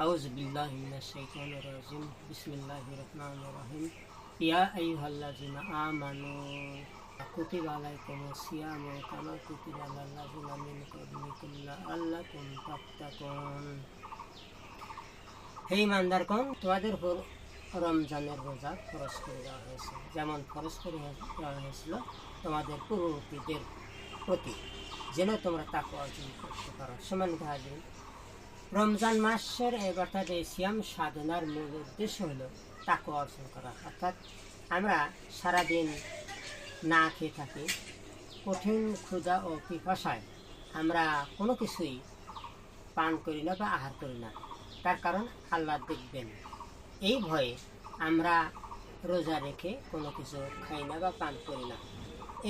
আউযু বিল্লাহি মিনাশ শাইতানির রাজিম। বিসমিল্লাহির রহমানির রহিম। ইয়া আইয়ুহাল্লাযিনা আমানু কুতিবা আলাইকুমুস সিয়ামু কামা কুতিবা আলাল লাযিনা মিন ক্বাবলিকুম লাআল্লাকুম তাত্তাকুন। হে ঈমানদারগণ, তোমাদের উপর রমজানের রোজা ফরজ করে দেওয়া হয়েছে, যেমন ফরজ করে দেওয়া হয়েছিল তোমাদের পূর্ববর্তীদের প্রতি, যেন তোমরা তাকওয়া অর্জন করতে পারো। সম্মানিত হাজিরিন, রমজান মাসের অর্থাৎ এই সিয়াম সাধনার মূল উদ্দেশ্য হলো তাকওয়া অর্জন করা। অর্থাৎ আমরা সারাদিন না খেয়ে থাকি, কঠিন ক্ষুধা ও পিপাসায় আমরা কোনো কিছুই পান করি না বা আহার করি না। তার কারণ আল্লাহ দেখবেন, এই ভয়ে আমরা রোজা রেখে কোনো কিছু খাই না বা পান করি না।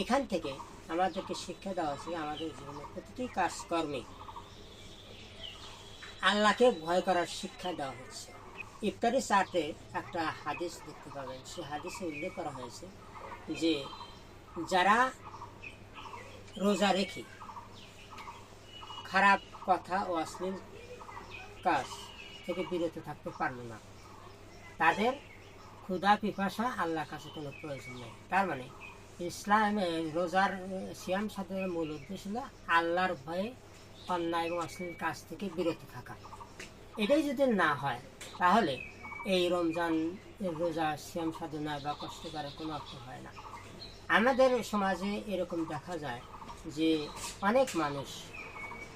এখান থেকে আমাদেরকে শিক্ষা দেওয়া হচ্ছে আমাদের জীবনের প্রতিটি কাজকর্মে আল্লাহকে ভয় করার শিক্ষা দেওয়া হচ্ছে। ইফতারি চার্টে একটা হাদিস দেখতে পাবেন, সে হাদিসে উল্লেখ করা হয়েছে যে যারা রোজা রেখে খারাপ কথা ও অশ্লীল কাজ থেকে বিরত থাকতে পারল না, তাদের ক্ষুধা পিপাসা আল্লাহর কাছে কোনো প্রয়োজন নেই। তার মানে ইসলাম রোজার সিয়াম সাধনের মূল উদ্দেশ্য হলো আল্লাহর ভয়ে অন্যায় এবং অশ্লীল কাজ থেকে বিরত থাকা। এটাই যদি না হয় তাহলে এই রমজান রোজা সিয়াম সাধনায় বা কষ্ট করার কোনো অর্থ হয় না। আমাদের সমাজে এরকম দেখা যায় যে অনেক মানুষ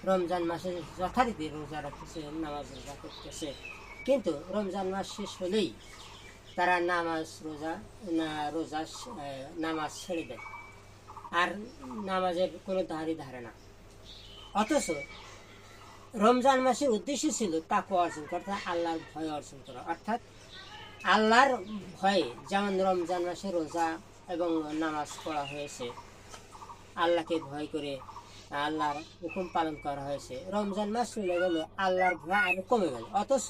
রমজান মাসে যথারীতি রোজা রাখতেছে, নামাজ রোজা করতেছে, কিন্তু রমজান মাস শেষ হলেই তারা নামাজ ছেড়ে দেয় আর নামাজের কোনো ধারে না। অথচ রমজান মাসের উদ্দেশ্য ছিল তাকওয়া অর্জন করা, আল্লাহর ভয় অর্জন করা। অর্থাৎ আল্লাহর ভয়ে, যেমন রমজান মাসে রোজা এবং নামাজ পড়া হয়েছে, আল্লাহকে ভয় করে আল্লাহর হুকুম পালন করা হয়েছে। রমজান মাস চলে গেল, আল্লাহর ভয় আরো কমে গেল, অথচ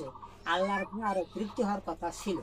আল্লাহর ভয় আরো বৃদ্ধি হওয়ার কথা ছিল।